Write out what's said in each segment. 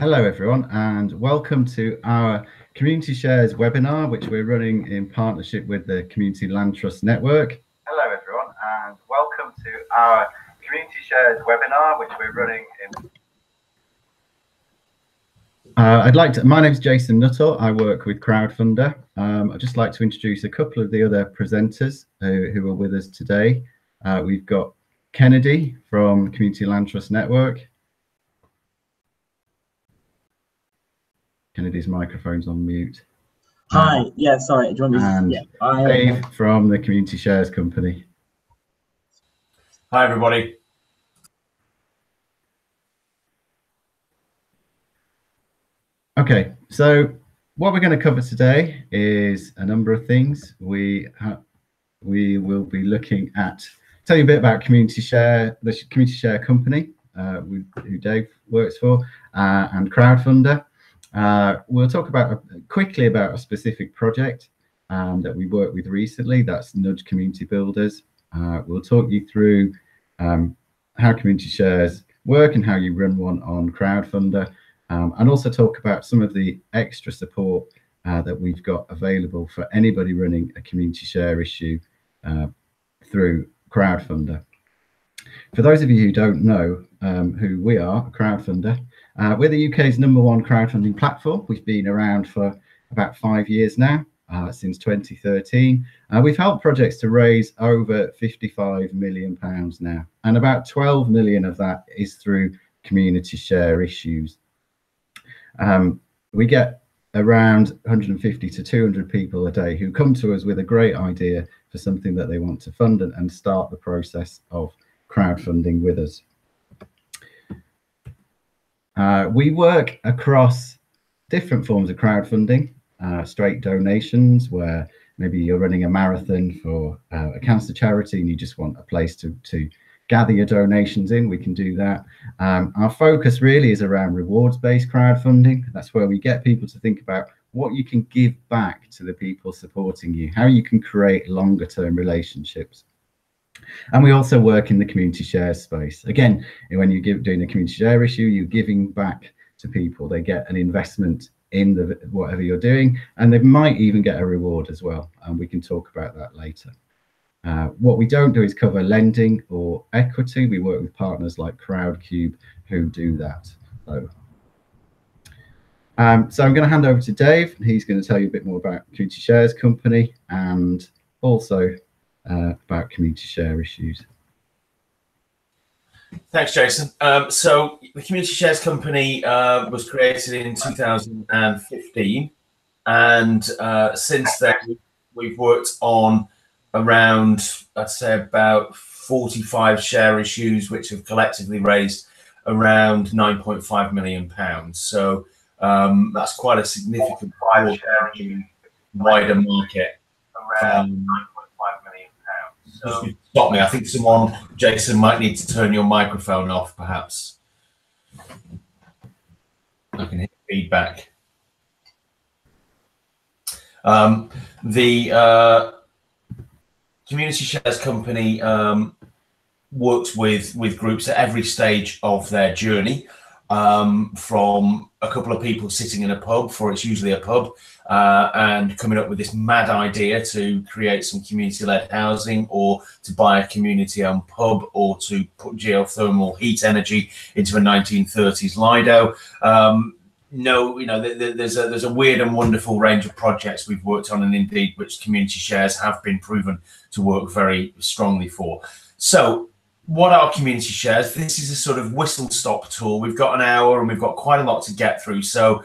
Hello everyone, and welcome to our Community Shares webinar, which we're running in partnership with the Community Land Trust Network. Hello everyone, and welcome to our Community Shares webinar, which we're running in... my name's Jason Nuttall. I work with Crowdfunder. I'd just like to introduce a couple of the other presenters who are with us today. We've got Kennedy from Community Land Trust Network. Kennedy's microphone's on mute. Hi, yeah, sorry. Do you want me and yeah, Dave from the Community Shares Company. Hi, everybody. Okay, so what we're going to cover today is a number of things. We will be looking at telling you a bit about Community Share, the Community Share Company, who Dave works for, and Crowdfunder. We'll talk quickly about a specific project that we worked with recently. That's Nudge Community Builders. We'll talk you through how community shares work and how you run one on Crowdfunder, and also talk about some of the extra support that we've got available for anybody running a community share issue through Crowdfunder. For those of you who don't know who we are, Crowdfunder, we're the UK's #1 crowdfunding platform. We've been around for about 5 years now, since 2013. We've helped projects to raise over £55 million now, and about 12 million of that is through community share issues. We get around 150 to 200 people a day who come to us with a great idea for something that they want to fund and start the process of crowdfunding with us. We work across different forms of crowdfunding, straight donations, where maybe you're running a marathon for a cancer charity and you just want a place to gather your donations in. We can do that. Our focus really is around rewards-based crowdfunding. That's where we get people to think about what you can give back to the people supporting you, how you can create longer-term relationships. And we also work in the community share space. Again, when you're doing a community share issue, you're giving back to people. They get an investment in whatever you're doing, and they might even get a reward as well. And we can talk about that later. What we don't do is cover lending or equity. We work with partners like Crowdcube who do that. So I'm going to hand over to Dave. He's going to tell you a bit more about Community Shares Company and also about community share issues. Thanks, Jason. So the Community Shares Company was created in 2015, and since then we've worked on around, I'd say, about 45 share issues, which have collectively raised around £9.5 million. So that's quite a significant share in the wider market. Around Just stop me. I think Jason, might need to turn your microphone off, perhaps. I can hear feedback. The Community Shares Company works with groups at every stage of their journey, from a couple of people sitting in a pub, for it's usually a pub, and coming up with this mad idea to create some community-led housing, or to buy a community-owned pub, or to put geothermal heat energy into a 1930s Lido. There's a weird and wonderful range of projects we've worked on, and indeed which community shares have been proven to work very strongly for. So what are community shares? This is a sort of whistle-stop tour. We've got an hour and we've got quite a lot to get through. So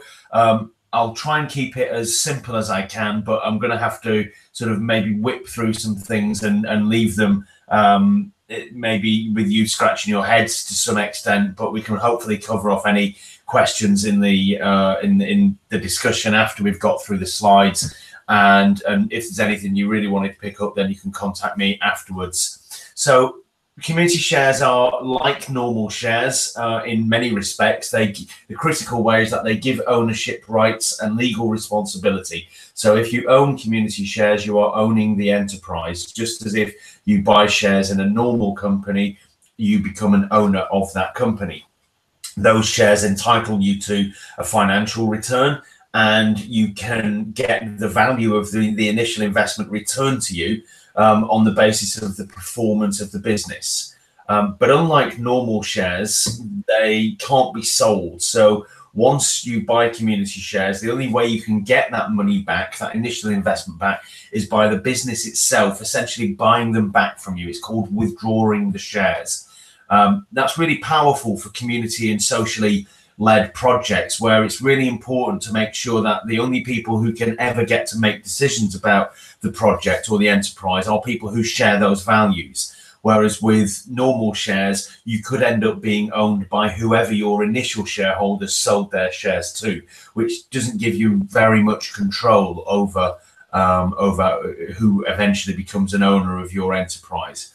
I'll try and keep it as simple as I can, but I'm going to have to sort of maybe whip through some things and leave them maybe with you scratching your heads to some extent, but we can hopefully cover off any questions in the discussion after we've got through the slides. And if there's anything you really wanted to pick up, then you can contact me afterwards. So community shares are like normal shares in many respects. The critical way is that they give ownership rights and legal responsibility. So if you own community shares, you are owning the enterprise. Just as if you buy shares in a normal company, you become an owner of that company. those shares entitle you to a financial return, and you can get the value of the initial investment returned to you on the basis of the performance of the business. But unlike normal shares, they can't be sold. So once you buy community shares, the only way you can get that money back, that initial investment back, is by the business itself essentially buying them back from you. It's called withdrawing the shares. That's really powerful for community and socially led projects, where it's really important to make sure that the only people who can ever get to make decisions about the project or the enterprise are people who share those values. Whereas with normal shares, you could end up being owned by whoever your initial shareholders sold their shares to, which doesn't give you very much control over who eventually becomes an owner of your enterprise.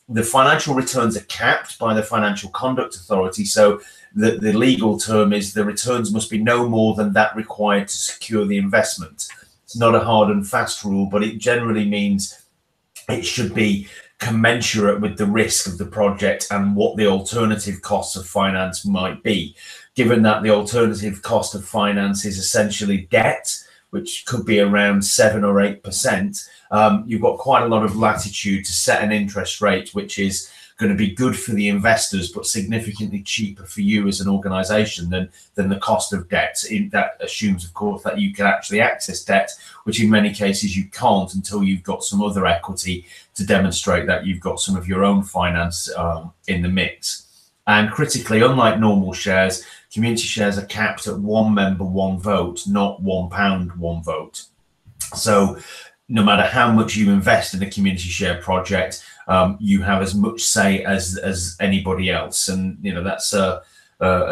The financial returns are capped by the Financial Conduct Authority. So the legal term is the returns must be no more than that required to secure the investment. It's not a hard and fast rule, but it generally means it should be commensurate with the risk of the project and what the alternative costs of finance might be. Given that the alternative cost of finance is essentially debt, which could be around 7 or 8%, you've got quite a lot of latitude to set an interest rate which is going to be good for the investors but significantly cheaper for you as an organization than the cost of debt. That assumes, of course, that you can actually access debt, which in many cases you can't until you've got some other equity to demonstrate that you've got some of your own finance in the mix. And critically, unlike normal shares, community shares are capped at 1 member, 1 vote, not £1, 1 vote. So no matter how much you invest in a community share project, you have as much say as anybody else. And, you know, that's a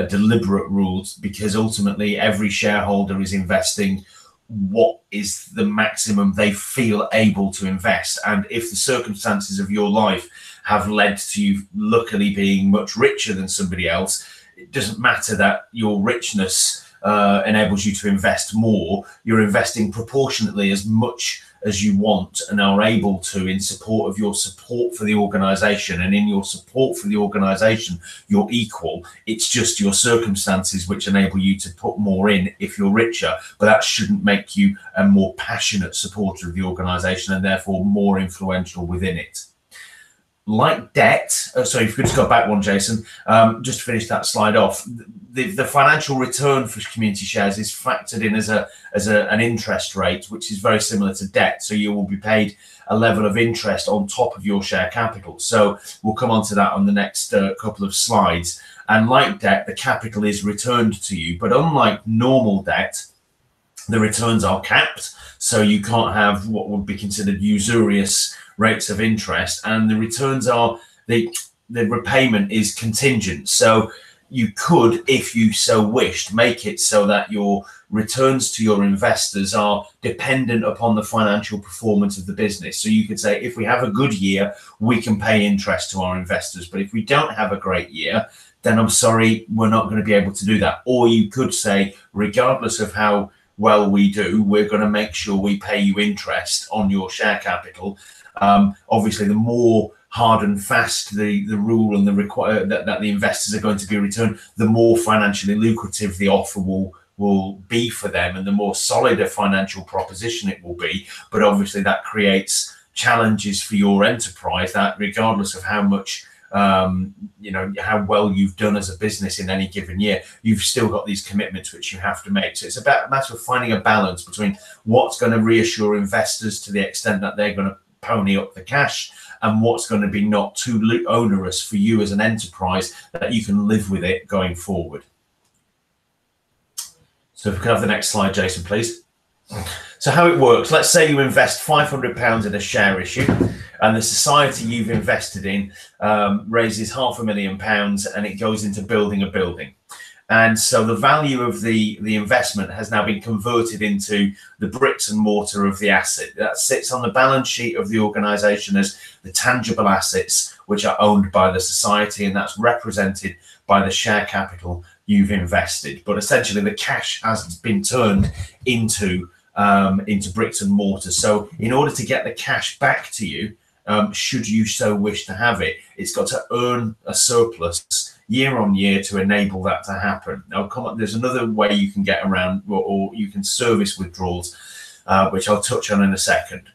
deliberate rule, because ultimately every shareholder is investing what is the maximum they feel able to invest. And if the circumstances of your life have led to you luckily being much richer than somebody else, it doesn't matter that your richness enables you to invest more. You're investing proportionately as much as you want and are able to in support of your support for the organization. And in your support for the organization, you're equal. It's just your circumstances which enable you to put more in if you're richer, but that shouldn't make you a more passionate supporter of the organization and therefore more influential within it. Like debt, so if you could just go back one, Jason, just to finish that slide off, the financial return for community shares is factored in as an interest rate, which is very similar to debt. So you will be paid a level of interest on top of your share capital. So we'll come on to that on the next couple of slides. And like debt, the capital is returned to you. But unlike normal debt, the returns are capped. So you can't have what would be considered usurious rates of interest, and the returns are the repayment is contingent. So you could, if you so wished, make it so that your returns to your investors are dependent upon the financial performance of the business. So you could say, if we have a good year, we can pay interest to our investors, but if we don't have a great year, then I'm sorry, we're not going to be able to do that. Or you could say, regardless of how well we do, we're going to make sure we pay you interest on your share capital. Obviously, the more hard and fast the rule and the require that the investors are going to be returned, the more financially lucrative the offer will be for them, and the more solid a financial proposition it will be. But obviously, that creates challenges for your enterprise. That regardless of how much you know, how well you've done as a business in any given year, you've still got these commitments which you have to make. So it's about a matter of finding a balance between what's going to reassure investors to the extent that they're going to pony up the cash, and what's going to be not too onerous for you as an enterprise that you can live with it going forward. So if we can have the next slide, Jason, please. So how it works, let's say you invest £500 in a share issue, and the society you've invested in raises £500,000 and it goes into building a building. And so the value of the investment has now been converted into the bricks and mortar of the asset. That sits on the balance sheet of the organization as the tangible assets which are owned by the society, and that's represented by the share capital you've invested. But essentially the cash has been turned into bricks and mortar. So in order to get the cash back to you, should you so wish to have it, it's got to earn a surplus year on year to enable that to happen. Now, come on, there's another way you can get around, or you can service withdrawals, which I'll touch on in a second.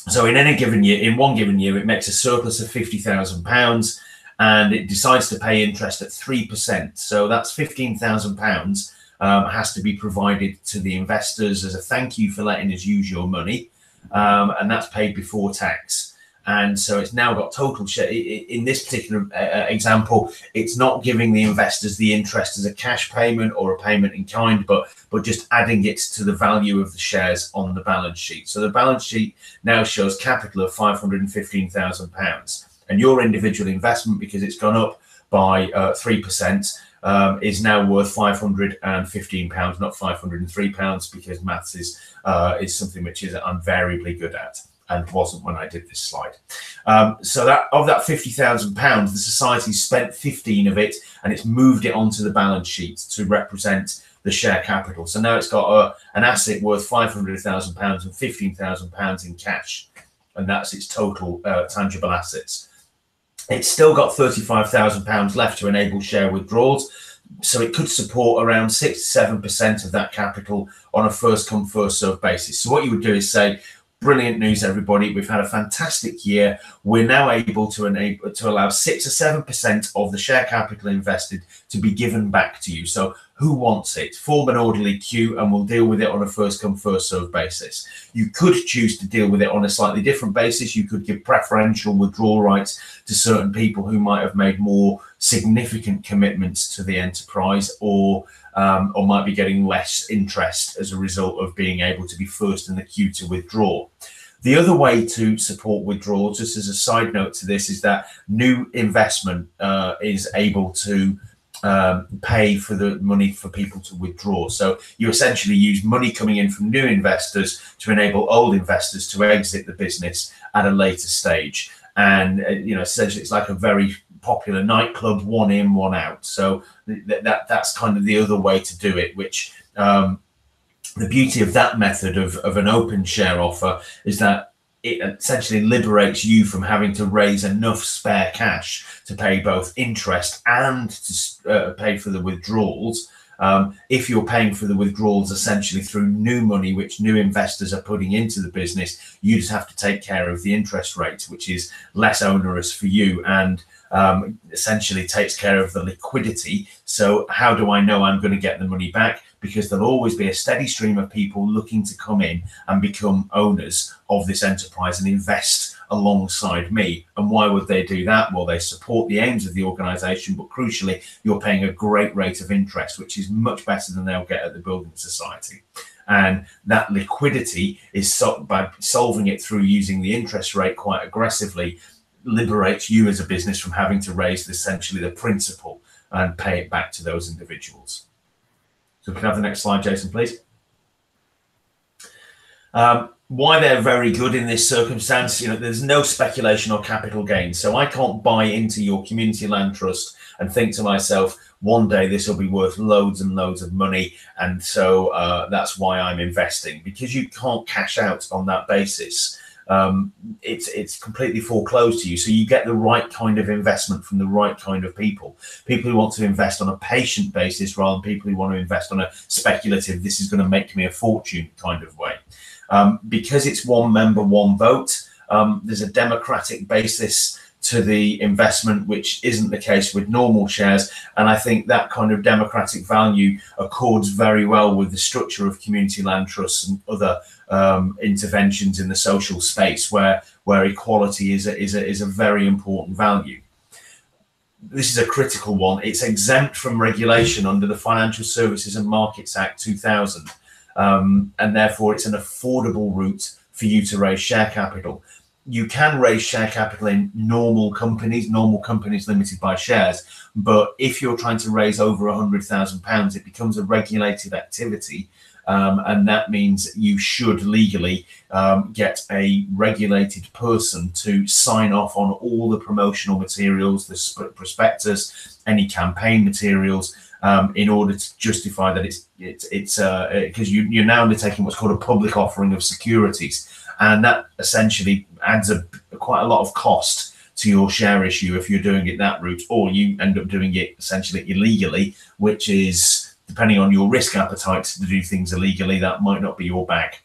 So in any given year, in one given year, it makes a surplus of £50,000 and it decides to pay interest at 3%. So that's £15,000 has to be provided to the investors as a thank you for letting us use your money. And that's paid before tax. And so it's now got total share. In this particular example, it's not giving the investors the interest as a cash payment or a payment in kind, but just adding it to the value of the shares on the balance sheet. So the balance sheet now shows capital of £515,000. And your individual investment, because it's gone up by 3%, is now worth £515, not £503, because maths is something which I'm variably good at, and wasn't when I did this slide. So that of that £50,000, the society spent 15 of it, and it's moved it onto the balance sheet to represent the share capital. So now it's got an asset worth £500,000 and £15,000 in cash, and that's its total tangible assets. It's still got £35,000 left to enable share withdrawals, so it could support around 6 to 7% of that capital on a first come first served basis. So what you would do is say, brilliant news, everybody. We've had a fantastic year. We're now able to allow 6 or 7% of the share capital invested to be given back to you. So who wants it? Form an orderly queue and we'll deal with it on a first come first served basis. You could choose to deal with it on a slightly different basis. You could give preferential withdrawal rights to certain people who might have made more significant commitments to the enterprise, or might be getting less interest as a result of being able to be first in the queue to withdraw. The other way to support withdrawals, just as a side note to this, is that new investment is able to pay for the money for people to withdraw. So you essentially use money coming in from new investors to enable old investors to exit the business at a later stage. And essentially it's like a very popular nightclub, one in, one out. So that's kind of the other way to do it, which the beauty of that method of an open share offer is that it essentially liberates you from having to raise enough spare cash to pay both interest and to pay for the withdrawals. If you're paying for the withdrawals essentially through new money, which new investors are putting into the business, you just have to take care of the interest rate, which is less onerous for you and essentially takes care of the liquidity. So how do I know I'm going to get the money back? Because there'll always be a steady stream of people looking to come in and become owners of this enterprise and invest alongside me. And why would they do that? Well, they support the aims of the organization, but crucially, you're paying a great rate of interest, which is much better than they'll get at the building society. And that liquidity is by solving it through using the interest rate quite aggressively, liberates you as a business from having to raise essentially the principal and pay it back to those individuals. So can I have the next slide, Jason, please? Why they're very good in this circumstance, there's no speculation or capital gain. So I can't buy into your community land trust and think to myself, one day this will be worth loads and loads of money. And so that's why I'm investing, because you can't cash out on that basis. It's completely foreclosed to you. So you get the right kind of investment from the right kind of people who want to invest on a patient basis rather than people who want to invest on a speculative, this is going to make me a fortune kind of way. Because it's one member, one vote, there's a democratic basis to the investment, which isn't the case with normal shares. And I think that kind of democratic value accords very well with the structure of community land trusts and other interventions in the social space where equality is a very important value. This is a critical one. It's exempt from regulation under the Financial Services and Markets Act 2000. And therefore it's an affordable route for you to raise share capital. You can raise share capital in normal companies limited by shares. But if you're trying to raise over £100,000, it becomes a regulated activity. And that means you should legally get a regulated person to sign off on all the promotional materials, the prospectus, any campaign materials, in order to justify that it's because you're now undertaking what's called a public offering of securities, and that essentially adds quite a lot of cost to your share issue if you're doing it that route, or you end up doing it essentially illegally, which is, depending on your risk appetite to do things illegally, that might not be your bag.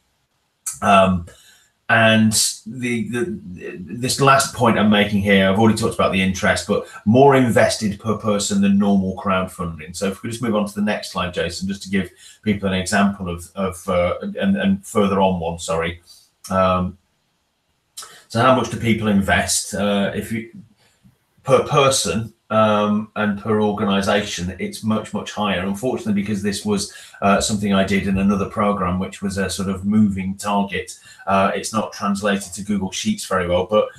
And this last point I'm making here, I've already talked about the interest, but more invested per person than normal crowdfunding. So if we just move on to the next slide, Jason, just to give people an example and further on one, sorry. So how much do people invest? If you per person and per organization, it's much higher. Unfortunately, because this was something I did in another program, which was a sort of moving target, it's not translated to Google Sheets very well. But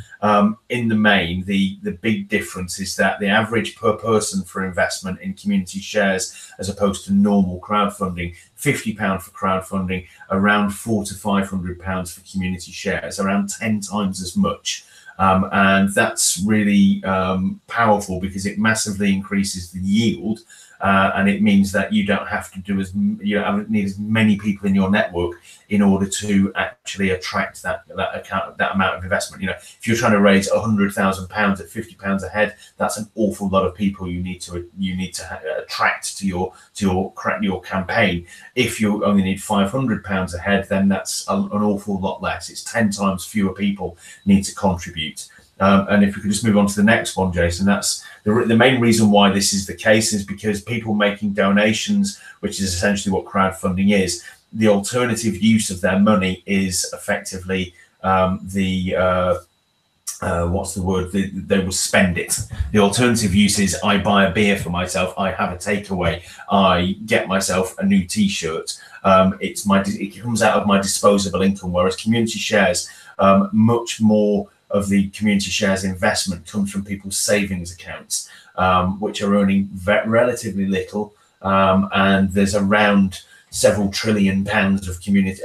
in the main, the big difference is that the average per person for investment in community shares, as opposed to normal crowdfunding, £50 for crowdfunding, around £400 to £500 for community shares, around 10 times as much. And that's really powerful, because it massively increases the yield, and it means that you don't have to do you don't need as many people in your network in order to actually attract that amount of investment. You know, if you're trying to raise £100,000 at £50 a head, that's an awful lot of people you need to attract to your campaign. If you only need £500 a head, then that's an awful lot less. It's 10 times fewer people need to contribute. And if we could just move on to the next one, Jason, that's the main reason why this is the case is because people making donations, which is essentially what crowdfunding is, the alternative use of their money is effectively what's the word? They will spend it. The alternative use is I buy a beer for myself, I have a takeaway, I get myself a new T-shirt. It comes out of my disposable income, whereas community shares, much more of the community shares investment comes from people's savings accounts, which are earning relatively little, and there's around several £1 trillion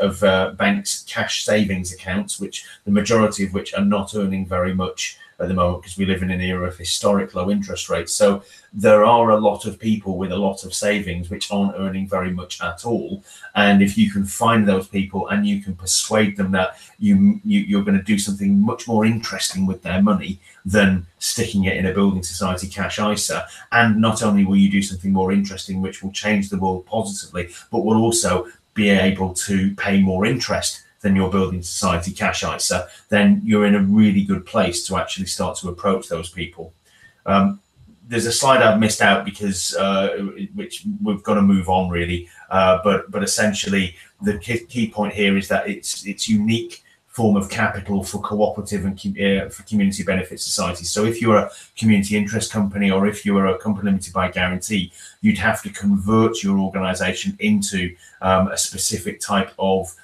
of banks' cash savings accounts, which the majority of which are not earning very much at the moment, because we live in an era of historic low interest rates. So there are a lot of people with a lot of savings which aren't earning very much at all. And if you can find those people and you can persuade them that you're going to do something much more interesting with their money than sticking it in a building society cash ISA, and not only will you do something more interesting which will change the world positively, but will also be able to pay more interest than your building society cash ISA, then you're in a really good place to actually start to approach those people. There's a slide I've missed out because which we've got to move on really, but essentially the key point here is that it's unique form of capital for cooperative and for community benefit societies. So if you're a community interest company, or if you're a company limited by guarantee, you'd have to convert your organization into a specific type of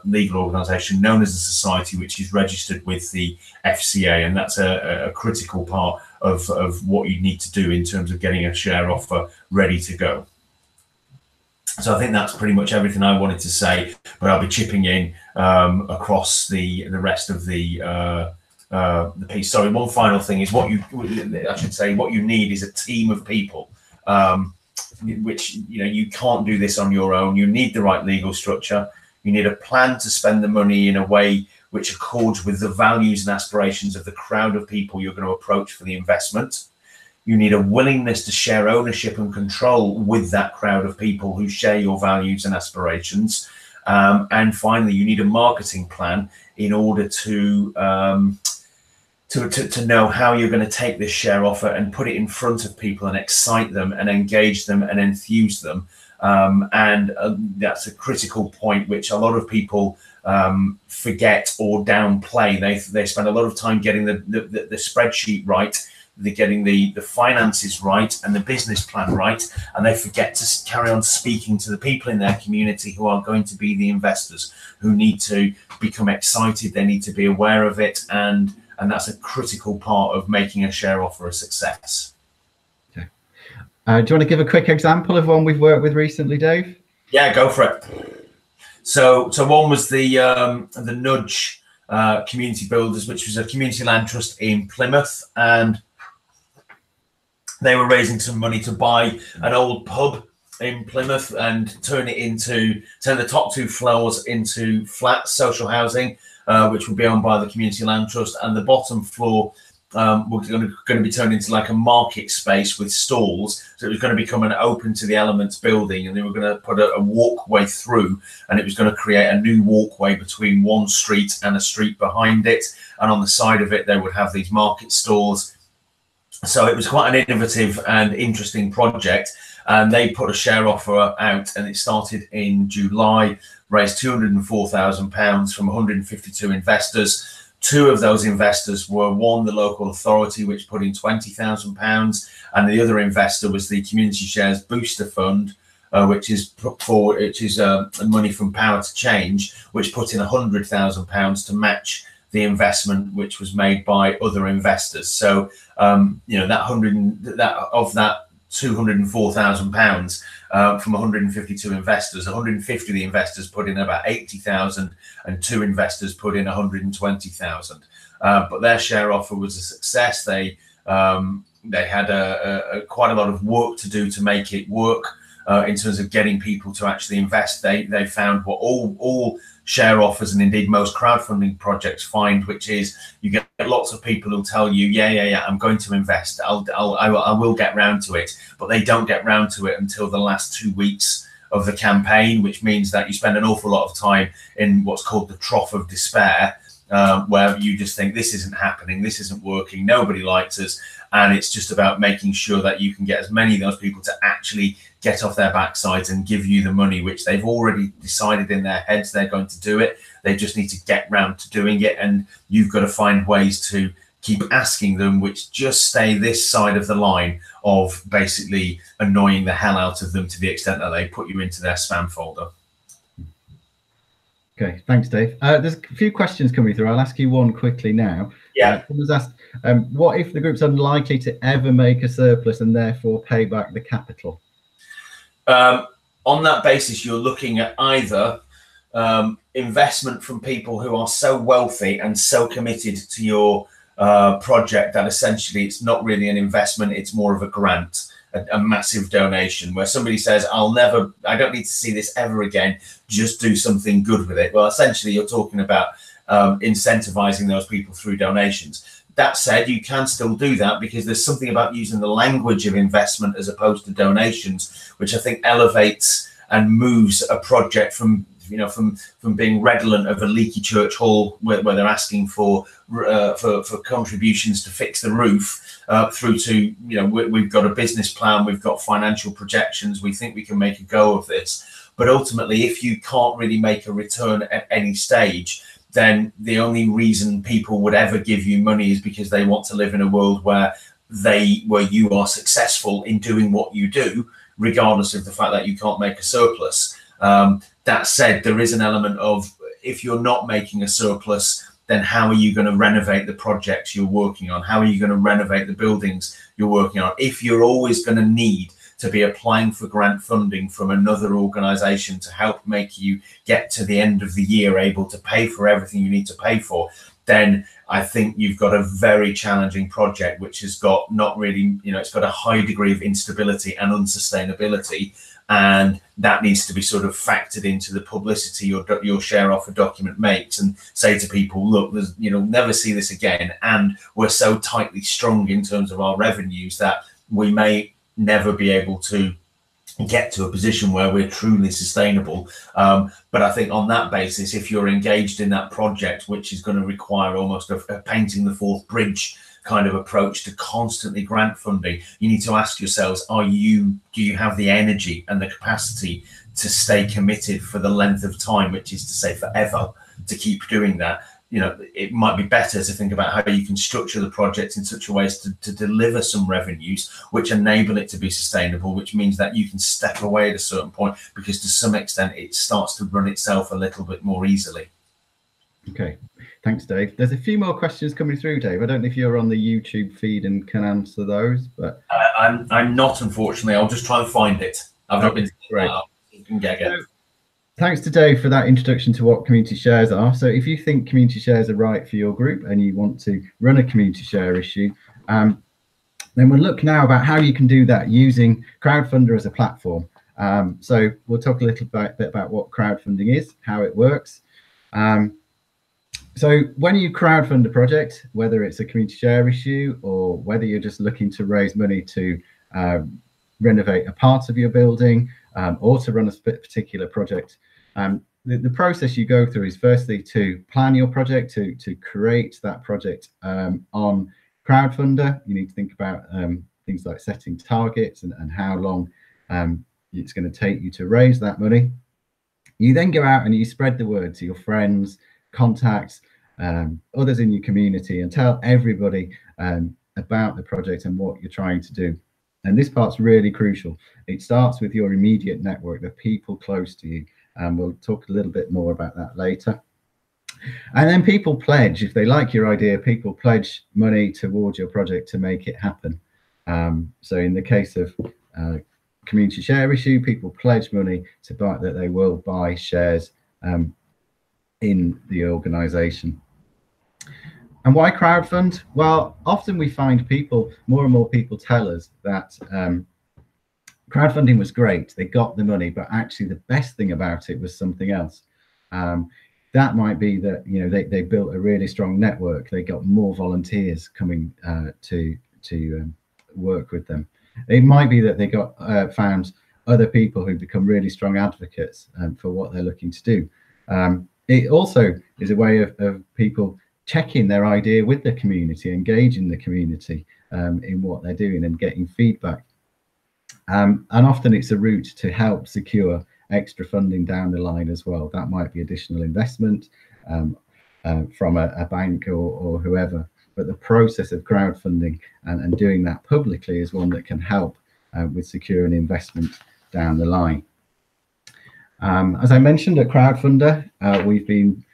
legal organisation known as a society, which is registered with the FCA, and that's a critical part of what you need to do in terms of getting a share offer ready to go. So I think that's pretty much everything I wanted to say, but I'll be chipping in across the rest of the piece. Sorry, one final thing is what you need is a team of people, which you can't do this on your own. You need the right legal structure. You need a plan to spend the money in a way which accords with the values and aspirations of the crowd of people you're going to approach for the investment. You need a willingness to share ownership and control with that crowd of people who share your values and aspirations. And finally, you need a marketing plan in order to know how you're going to take this share offer and put it in front of people and excite them and engage them and enthuse them. And that's a critical point which a lot of people forget or downplay. They spend a lot of time getting the spreadsheet right, they're getting the finances right and the business plan right, and they forget to carry on speaking to the people in their community who are going to be the investors, who need to become excited, they need to be aware of it, and that's a critical part of making a share offer a success. Okay. Do you want to give a quick example of one we've worked with recently, Dave? Yeah, go for it. So one was the Nudge Community Builders, which was a community land trust in Plymouth, and they were raising some money to buy an old pub in Plymouth and turn the top 2 floors into flat social housing, which would be owned by the community land trust, and the bottom floor was going to be turned into like a market space with stalls. So it was going to become an open to the elements building, and they were going to put a walkway through, and it was going to create a new walkway between one street and a street behind it. And on the side of it, they would have these market stalls. So it was quite an innovative and interesting project. And they put a share offer out, and it started in July, raised £204,000 from 152 investors. Two of those investors were, one, the local authority, which put in £20,000, and the other investor was the Community Shares Booster Fund, which is money from Power to Change, which put in £100,000 to match the investment which was made by other investors. So that £204,000 from 152 investors, 150 of the investors put in about 80,000, and two investors put in 120,000. But their share offer was a success. They had quite a lot of work to do to make it work in terms of getting people to actually invest. They found what all share offers, and indeed most crowdfunding projects, find, which is you get lots of people who'll tell you, yeah, I'm going to invest, I will get round to it, but they don't get round to it until the last 2 weeks of the campaign, which means that you spend an awful lot of time in what's called the trough of despair, where you just think, this isn't happening, this isn't working, nobody likes us. And it's just about making sure that you can get as many of those people to actually get off their backsides and give you the money, which they've already decided in their heads they're going to do it. They just need to get round to doing it. And you've got to find ways to keep asking them, which just stay this side of the line of basically annoying the hell out of them to the extent that they put you into their spam folder. Okay, thanks, Dave. There's a few questions coming through. I'll ask you one quickly now. Yeah. Someone's asked, what if the group's unlikely to ever make a surplus and therefore pay back the capital? On that basis, you're looking at either investment from people who are so wealthy and so committed to your project that essentially it's not really an investment, it's more of a grant. A massive donation where somebody says, I don't need to see this ever again, just do something good with it. Well, essentially you're talking about incentivizing those people through donations. That said, you can still do that because there's something about using the language of investment as opposed to donations, which I think elevates and moves a project from being redolent of a leaky church hall where they're asking for contributions to fix the roof, through to, we've got a business plan, we've got financial projections, we think we can make a go of this. But ultimately, if you can't really make a return at any stage, then the only reason people would ever give you money is because they want to live in a world where you are successful in doing what you do, regardless of the fact that you can't make a surplus. That said, there is an element of, if you're not making a surplus, then how are you going to renovate the projects you're working on? How are you going to renovate the buildings you're working on? If you're always going to need to be applying for grant funding from another organization to help make you get to the end of the year able to pay for everything you need to pay for, then I think you've got a very challenging project, which has got not really, it's got a high degree of instability and unsustainability. And that needs to be sort of factored into the publicity your share offer document makes, and say to people, look, there's, never see this again. And we're so tightly strung in terms of our revenues that we may never be able to get to a position where we're truly sustainable. But I think on that basis, if you're engaged in that project, which is going to require almost a painting the fourth bridge kind of approach to constantly grant funding, you need to ask yourselves, do you have the energy and the capacity to stay committed for the length of time, which is to say forever, to keep doing that? It might be better to think about how you can structure the project in such a way as to deliver some revenues which enable it to be sustainable, which means that you can step away at a certain point, because to some extent it starts to run itself a little bit more easily. Okay, thanks, Dave. There's a few more questions coming through, Dave. I don't know if you're on the YouTube feed and can answer those, but I'm not, unfortunately. I'll just try and find it. I've not been great. You can get it. Thanks to Dave for that introduction to what community shares are. So if you think community shares are right for your group and you want to run a community share issue, then we'll look now about how you can do that using Crowdfunder as a platform. So we'll talk a little bit about what crowdfunding is, how it works. So when you crowdfund a project, whether it's a community share issue or whether you're just looking to raise money to renovate a part of your building or to run a particular project, the process you go through is firstly to plan your project, to create that project on Crowdfunder. You need to think about things like setting targets and how long it's going to take you to raise that money. You then go out and you spread the word to your friends, contacts, others in your community, and tell everybody about the project and what you're trying to do. And this part's really crucial. It starts with your immediate network, the people close to you, and we'll talk a little bit more about that later. And then people pledge. If they like your idea, people pledge money towards your project to make it happen. So in the case of community share issue, people pledge money to buy, that they will buy shares in the organization. And why crowdfund? Well, often we find people, more and more people tell us that crowdfunding was great. They got the money, but actually the best thing about it was something else. That might be that, you know, they built a really strong network. They got more volunteers coming to work with them. It might be that they got found other people who become really strong advocates for what they're looking to do. It also is a way of people checking their idea with the community, engaging the community in what they're doing and getting feedback. And often it's a route to help secure extra funding down the line as well. That might be additional investment from a bank or whoever. But the process of crowdfunding and doing that publicly is one that can help with securing investment down the line. As I mentioned, at Crowdfunder, we've been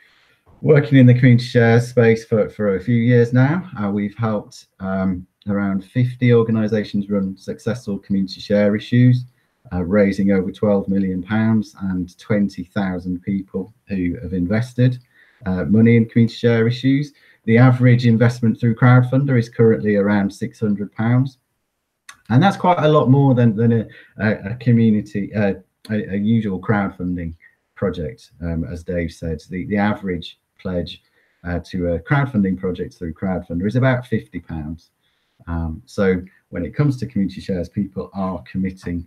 working in the community shares space for a few years now. We've helped around 50 organisations run successful community share issues, raising over £12 million and 20,000 people who have invested money in community share issues. The average investment through Crowdfunder is currently around £600, and that's quite a lot more than a community, a usual crowdfunding project. As Dave said, the average pledge to a crowdfunding project through Crowdfunder is about £50. So when it comes to community shares, people are committing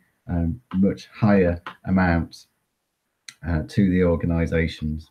much higher amounts to the organisations.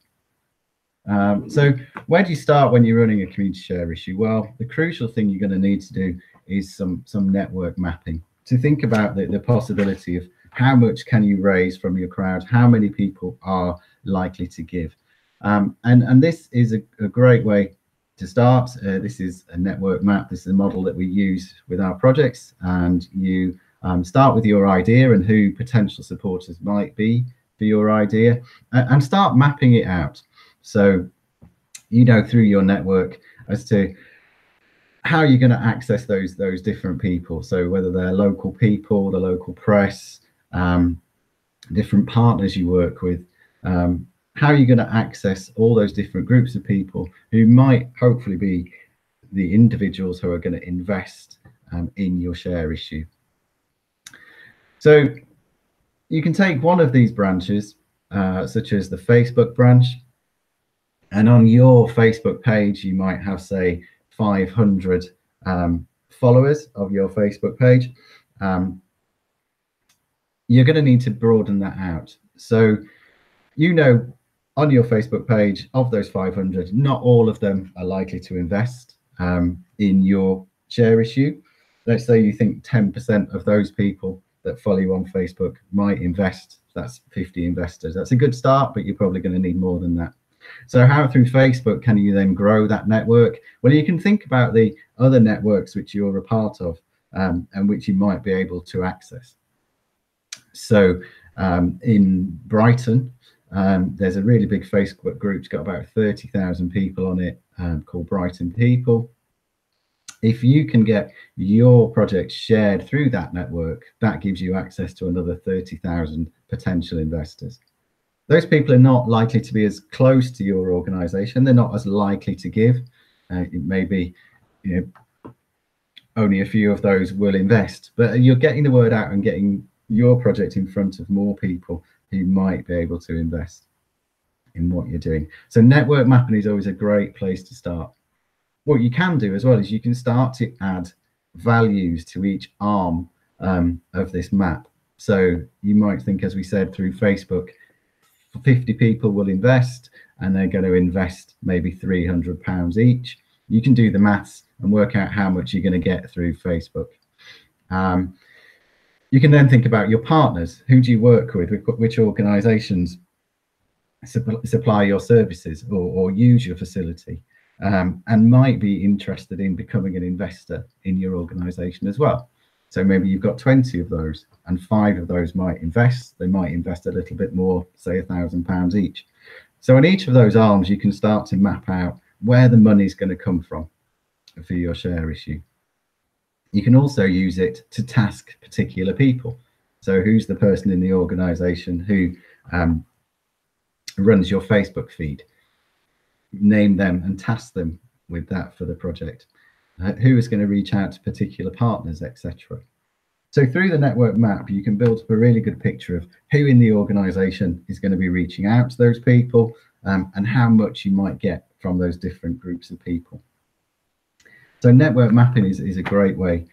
So where do you start when you're running a community share issue? Well, the crucial thing you're going to need to do is some network mapping, to think about the possibility of how much can you raise from your crowd, how many people are likely to give. And this is a great way to start. This is a network map. This is a model that we use with our projects, and you start with your idea and who potential supporters might be for your idea, and start mapping it out. So, you know, through your network as to how you're going to access those different people. So whether they're local people, the local press, different partners you work with, how you're going to access all those different groups of people who might hopefully be the individuals who are going to invest in your share issue. So you can take one of these branches, such as the Facebook branch, and on your Facebook page, you might have, say, 500 followers of your Facebook page. You're going to need to broaden that out. So, you know, on your Facebook page, of those 500, not all of them are likely to invest in your share issue. Let's say you think 10% of those people that follow you on Facebook might invest. That's 50 investors. That's a good start, but you're probably going to need more than that. So how through Facebook can you then grow that network? Well, you can think about the other networks which you're a part of and which you might be able to access. So in Brighton, there's a really big Facebook group. It's got about 30,000 people on it, called Brighton People. If you can get your project shared through that network, that gives you access to another 30,000 potential investors. Those people are not likely to be as close to your organization. They're not as likely to give. It may be, you know, only a few of those will invest, but you're getting the word out and getting your project in front of more people who might be able to invest. in what you're doing. So network mapping is always a great place to start. What you can do as well is you can start to add values to each arm of this map. So you might think, as we said, through Facebook, 50 people will invest and they're going to invest maybe £300 each. You can do the maths and work out how much you're going to get through Facebook. You can then think about your partners. Who do you work with? Which organisations supply your services or use your facility, and might be interested in becoming an investor in your organisation as well. So maybe you've got 20 of those and 5 of those might invest. They might invest a little bit more, say £1,000 each. So in each of those arms, you can start to map out where the money is going to come from for your share issue. You can also use it to task particular people. So who's the person in the organisation who runs your Facebook feed? Name them and task them with that for the project. Who is going to reach out to particular partners, etc. So through the network map, you can build up a really good picture of who in the organisation is going to be reaching out to those people, and how much you might get from those different groups of people. So network mapping is a great way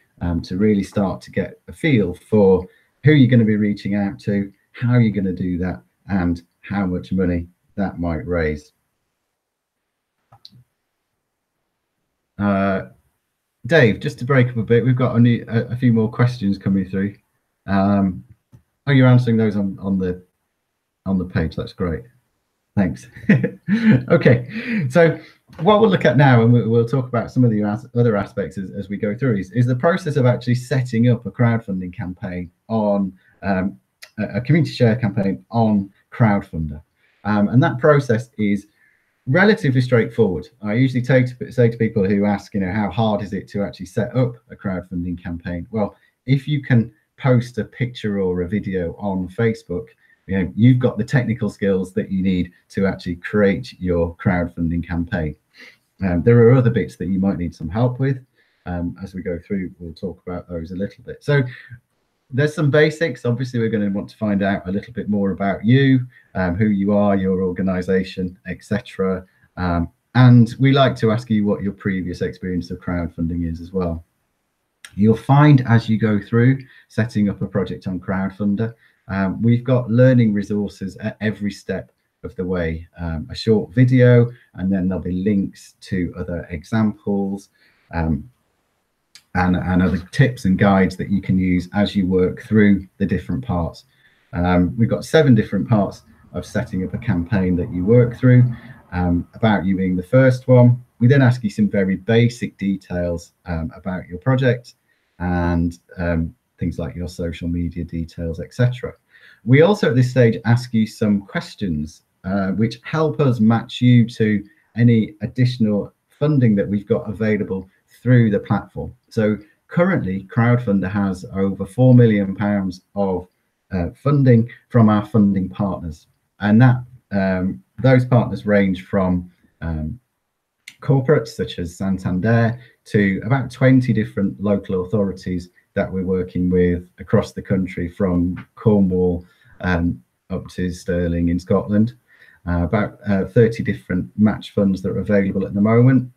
to really start to get a feel for who you're going to be reaching out to, how you're going to do that, and how much money that might raise. Dave, just to break up a bit, we've got a few more questions coming through. Oh, you're answering those on the page. That's great. Thanks. Okay, so what we'll look at now, and we'll talk about some of the other aspects as we go through, is the process of actually setting up a crowdfunding campaign on a community share campaign on Crowdfunder. And that process is relatively straightforward. I usually say to people who ask, how hard is it to actually set up a crowdfunding campaign? Well, if you can post a picture or a video on Facebook, you've got the technical skills that you need to actually create your crowdfunding campaign. There are other bits that you might need some help with. As we go through, we'll talk about those a little bit. So there's some basics. Obviously, we're going to want to find out a little bit more about you, who you are, your organisation, etc. And we like to ask you what your previous experience of crowdfunding is as well. You'll find as you go through setting up a project on Crowdfunder, we've got learning resources at every step of the way, a short video, and then there'll be links to other examples, and other tips and guides that you can use as you work through the different parts. We've got 7 different parts of setting up a campaign that you work through, about you being the first one. We then ask you some very basic details about your project and things like your social media details, etc. We also at this stage ask you some questions which help us match you to any additional funding that we've got available through the platform. So currently Crowdfunder has over £4 million of funding from our funding partners, and that those partners range from corporates such as Santander to about 20 different local authorities that we're working with across the country, from Cornwall up to Stirling in Scotland. About 30 different match funds that are available at the moment.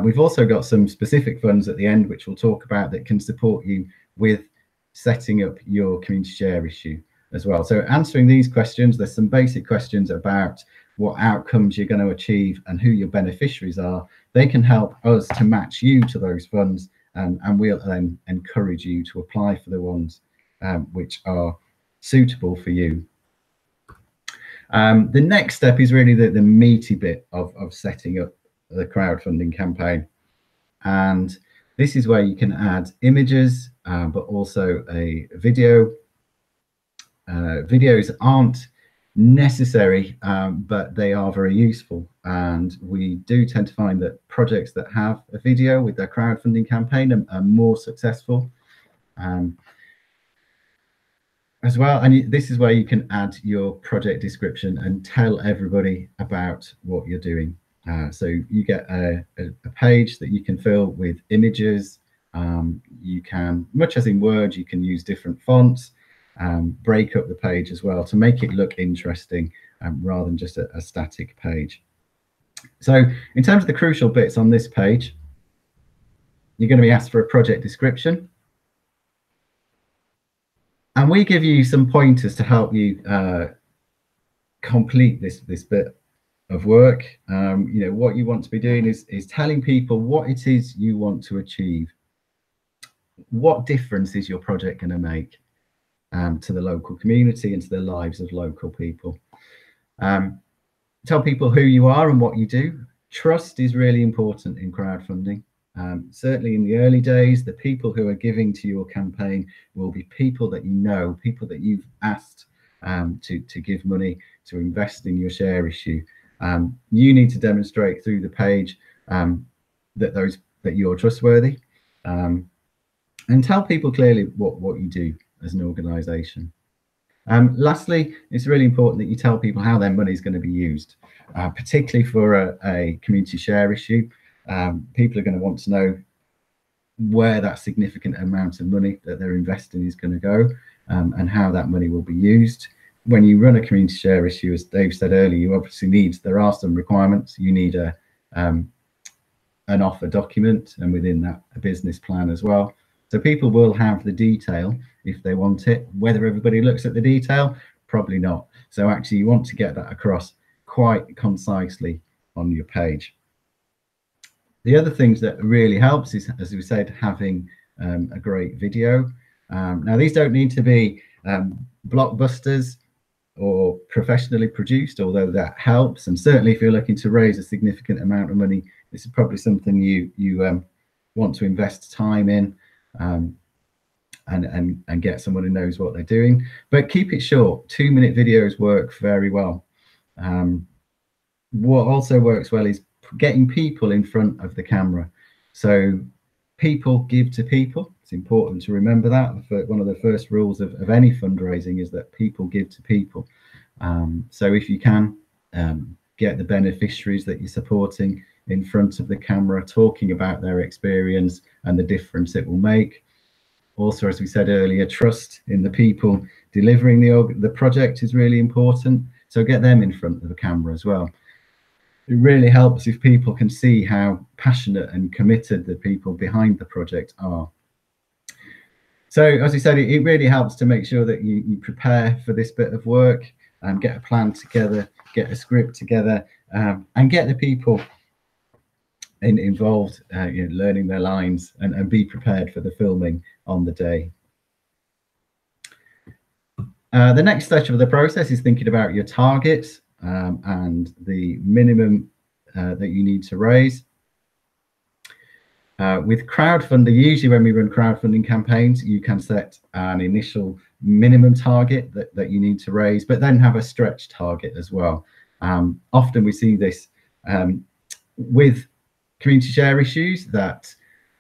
We've also got some specific funds at the end, which we'll talk about, that can support you with setting up your community share issue as well. So answering these questions, there's some basic questions about what outcomes you're going to achieve and who your beneficiaries are. They can help us to match you to those funds, and we'll then encourage you to apply for the ones which are suitable for you. The next step is really the meaty bit of setting up the crowdfunding campaign, and this is where you can add images, but also a video. Videos aren't necessary, but they are very useful, and we do tend to find that projects that have a video with their crowdfunding campaign are more successful as well. And this is where you can add your project description and tell everybody about what you're doing. So you get a page that you can fill with images. You can, much as in Word, you can use different fonts, break up the page as well to make it look interesting, rather than just a static page. So in terms of the crucial bits on this page, you're going to be asked for a project description. And we give you some pointers to help you complete this bit of work. You know, what you want to be doing is telling people what it is you want to achieve. What difference is your project going to make to the local community and to the lives of local people? Tell people who you are and what you do. Trust is really important in crowdfunding. Certainly in the early days, the people who are giving to your campaign will be people that you know, people that you've asked to give money, to invest in your share issue. You need to demonstrate through the page that you're trustworthy, and tell people clearly what you do as an organisation. Lastly, it's really important that you tell people how their money is going to be used, particularly for a community share issue. People are going to want to know where that significant amount of money that they're investing is going to go, and how that money will be used. When you run a community share issue, as Dave said earlier, you obviously there are some requirements. You need an offer document, and within that a business plan as well. So people will have the detail if they want it. Whether everybody looks at the detail, probably not. So actually you want to get that across quite concisely on your page. The other things that really helps is, as we said, having a great video. Now these don't need to be blockbusters or professionally produced, although that helps. And certainly if you're looking to raise a significant amount of money, this is probably something you want to invest time in, and get someone who knows what they're doing. But keep it short. 2-minute videos work very well. What also works well is getting people in front of the camera. So people give to people. It's important to remember that. One of the first rules of any fundraising is that people give to people. So if you can get the beneficiaries that you're supporting in front of the camera, talking about their experience and the difference it will make. Also, as we said earlier, trust in the people delivering the project is really important. So get them in front of the camera as well. It really helps if people can see how passionate and committed the people behind the project are. So as we said, it really helps to make sure that you prepare for this bit of work, and get a plan together, get a script together, and get the people involved, learning their lines, and be prepared for the filming on the day. The next stage of the process is thinking about your targets and the minimum that you need to raise. With crowdfunder, usually when we run crowdfunding campaigns, you can set an initial minimum target that you need to raise, but then have a stretch target as well. Often we see this with community share issues, that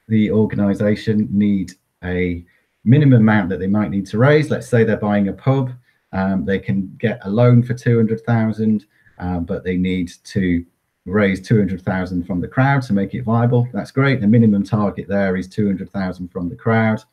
the organisation need a minimum amount that they might need to raise. Let's say they're buying a pub, they can get a loan for 200,000, but they need to raise 200,000 from the crowd to make it viable. That's great. The minimum target there is 200,000 from the crowd.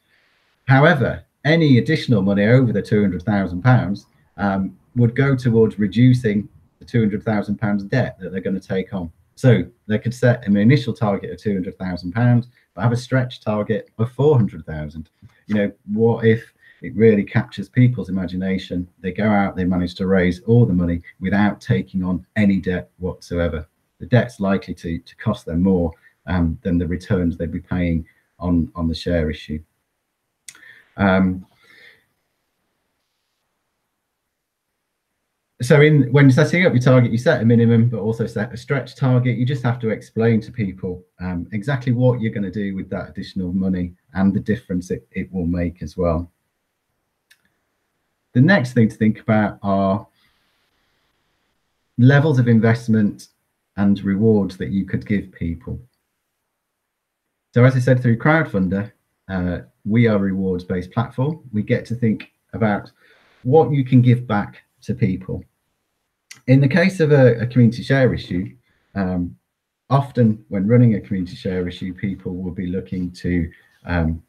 However, any additional money over the £200,000 would go towards reducing the £200,000 debt that they're going to take on. So they could set an initial target of £200,000, but have a stretch target of 400,000. You know, what if it really captures people's imagination? They go out, they manage to raise all the money without taking on any debt whatsoever. The debt's likely to cost them more than the returns they'd be paying on the share issue. So when setting up your target, you set a minimum, but also set a stretch target. You just have to explain to people exactly what you're going to do with that additional money and the difference it will make as well. The next thing to think about are levels of investment and rewards that you could give people. So as I said, through Crowdfunder, we are a rewards-based platform. We get to think about what you can give back to people. In the case of a community share issue, often when running a community share issue, people will be looking to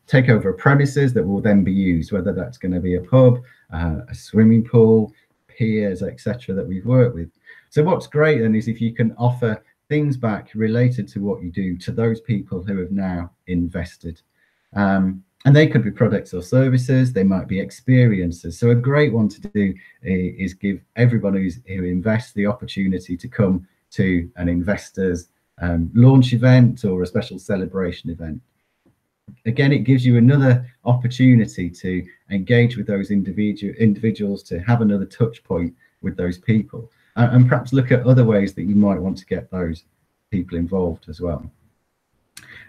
take over a premises that will then be used, whether that's going to be a pub, a swimming pool, peers, etc., that we've worked with. So what's great then is if you can offer things back related to what you do to those people who have now invested. And they could be products or services, they might be experiences. So a great one to do is give everybody who invests the opportunity to come to an investor's launch event or a special celebration event. Again, it gives you another opportunity to engage with those individuals, to have another touch point with those people, and perhaps look at other ways that you might want to get those people involved as well.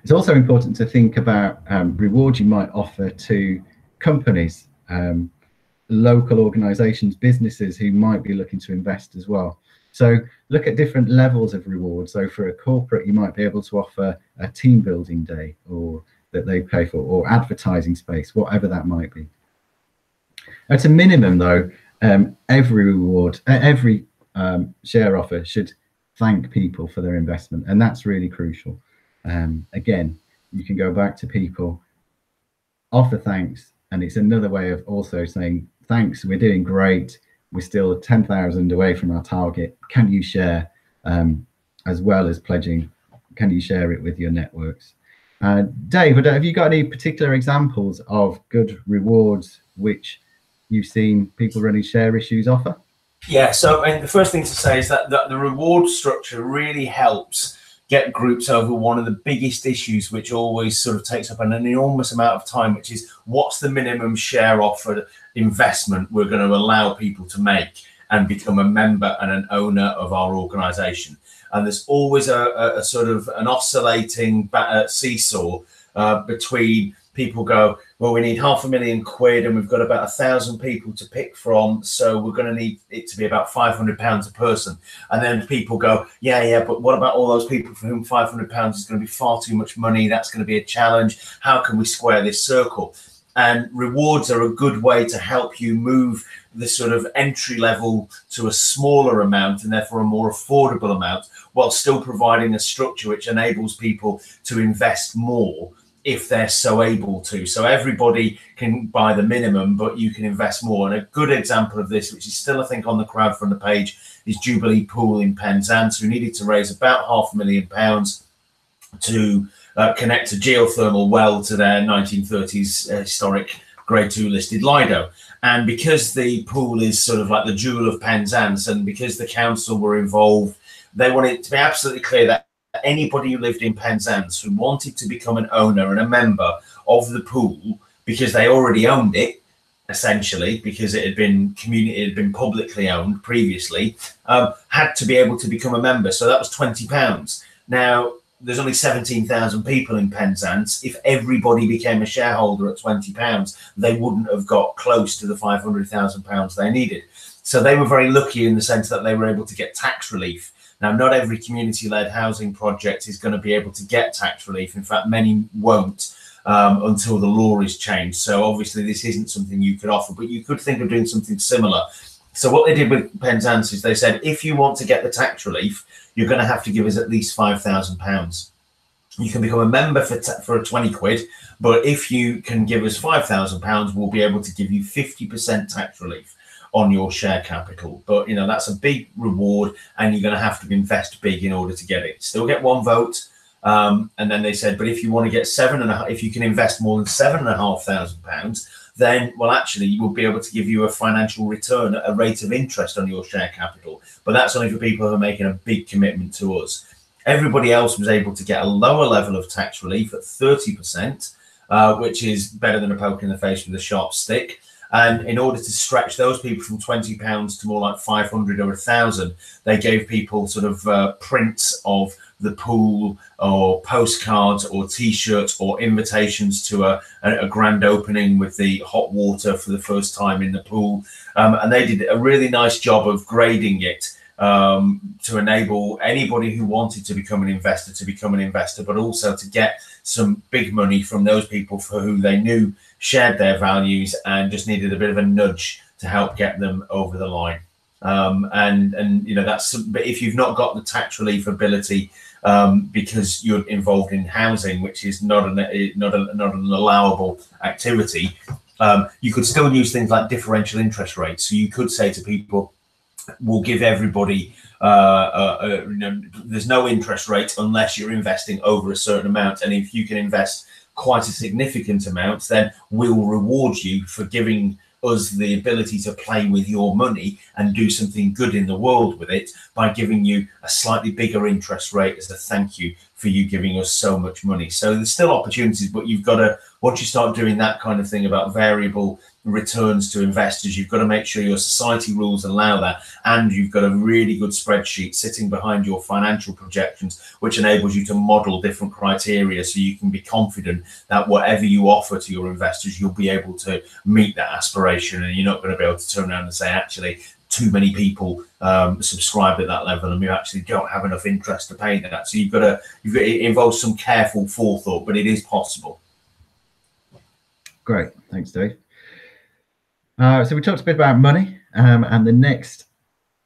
It's also important to think about rewards you might offer to companies, local organizations, businesses who might be looking to invest as well. So look at different levels of rewards. So for a corporate, you might be able to offer a team building day or that they pay for, or advertising space, whatever that might be. At a minimum though, every reward, every share offer should thank people for their investment, and that's really crucial. Again, you can go back to people, offer thanks, and it's another way of also saying, thanks, we're doing great, we're still 10,000 away from our target, can you share, as well as pledging, can you share it with your networks? Dave, have you got any particular examples of good rewards which you've seen people running share issues offer? Yeah, so and the first thing to say is that the reward structure really helps get groups over one of the biggest issues, which always sort of takes up an enormous amount of time, which is what's the minimum share offer investment we're going to allow people to make and become a member and an owner of our organization. And there's always a sort of an oscillating seesaw between people go, well, we need £500,000 and we've got about 1,000 people to pick from, so we're going to need it to be about £500 a person. And then people go, yeah, but what about all those people for whom £500 is going to be far too much money? That's going to be a challenge. How can we square this circle? And rewards are a good way to help you move the sort of entry level to a smaller amount and therefore a more affordable amount, while still providing a structure which enables people to invest more if they're so able to. So everybody can buy the minimum, but you can invest more. And a good example of this, which is still, I think, on the Crowdfunder page, is Jubilee Pool in Penzance, who needed to raise about £500,000 to connect a geothermal well to their 1930s historic Grade 2 listed Lido. And because the pool is sort of like the jewel of Penzance, and because the council were involved, they wanted it to be absolutely clear that anybody who lived in Penzance who wanted to become an owner and a member of the pool, because they already owned it, essentially, because it had been publicly owned previously, had to be able to become a member. So that was £20. Now, there's only 17,000 people in Penzance. If everybody became a shareholder at £20, they wouldn't have got close to the £500,000 they needed. So they were very lucky in the sense that they were able to get tax relief. Now, not every community-led housing project is going to be able to get tax relief. In fact, many won't until the law is changed. So obviously this isn't something you could offer, but you could think of doing something similar. So what they did with Penzance is they said, if you want to get the tax relief, you're going to have to give us at least £5,000. You can become a member for 20 quid, but if you can give us £5,000, we'll be able to give you 50% tax relief on your share capital. But you know, that's a big reward, and you're going to have to invest big in order to get it. Still get one vote. And then they said, but if you want to get if you can invest more than £7,500, then, well, actually, we'll be able to give you a financial return at a rate of interest on your share capital. But that's only for people who are making a big commitment to us. Everybody else was able to get a lower level of tax relief at 30%, which is better than a poke in the face with a sharp stick. And in order to stretch those people from £20 to more like 500 or 1,000, they gave people sort of prints of the pool or postcards or T-shirts or invitations to a grand opening with the hot water for the first time in the pool. And they did a really nice job of grading it to enable anybody who wanted to become an investor, but also to get some big money from those people for who they knew shared their values and just needed a bit of a nudge to help get them over the line. And you know, that's, but if you've not got the tax relief ability because you're involved in housing, which is not an allowable activity, You could still use things like differential interest rates. So you could say to people, we'll give everybody, there's no interest rate unless you're investing over a certain amount. And if you can invest quite a significant amount, then we'll reward you for giving us the ability to play with your money and do something good in the world with it by giving you a slightly bigger interest rate as a thank you for you giving us so much money. So there's still opportunities, but you've got to, once you start doing that kind of thing about variable returns to investors, you've got to make sure your society rules allow that, and you've got a really good spreadsheet sitting behind your financial projections, which enables you to model different criteria so you can be confident that whatever you offer to your investors, you'll be able to meet that aspiration, and you're not going to be able to turn around and say, actually, too many people subscribe at that level and we actually don't have enough interest to pay that. So it involves some careful forethought, but it is possible. Great, thanks, Dave. So we talked a bit about money, and the next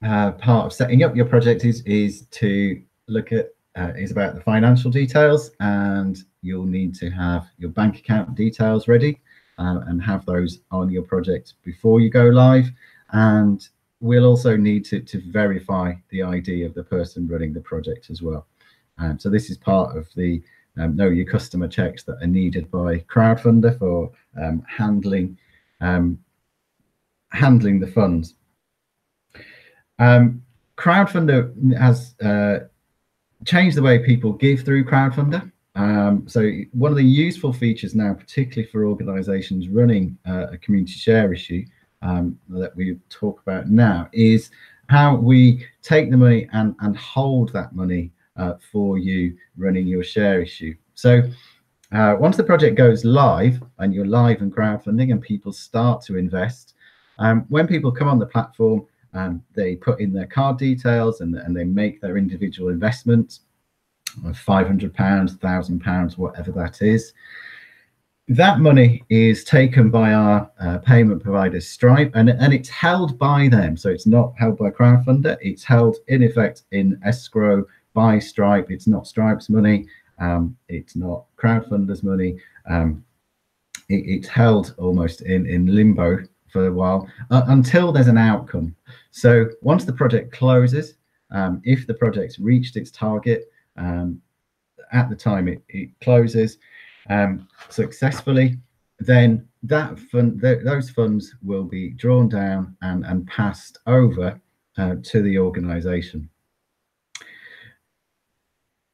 part of setting up your project is to look at is about the financial details, and you'll need to have your bank account details ready and have those on your project before you go live. And we'll also need to verify the ID of the person running the project as well. So this is part of the know your customer checks that are needed by Crowdfunder for handling the funds. Crowdfunder has changed the way people give through Crowdfunder. So one of the useful features now, particularly for organizations running a community share issue that we talk about now, is how we take the money and hold that money for you running your share issue. So once the project goes live and you're live in crowdfunding and people start to invest, when people come on the platform, they put in their card details and they make their individual investments of £500, £1,000, whatever that is. That money is taken by our payment provider Stripe, and it's held by them. So it's not held by Crowdfunder. It's held in effect in escrow by Stripe. It's not Stripe's money. It's not Crowdfunder's money. It's held almost in limbo for a while until there's an outcome. So once the project closes, if the project's reached its target at the time it closes successfully, then those funds will be drawn down and passed over to the organization.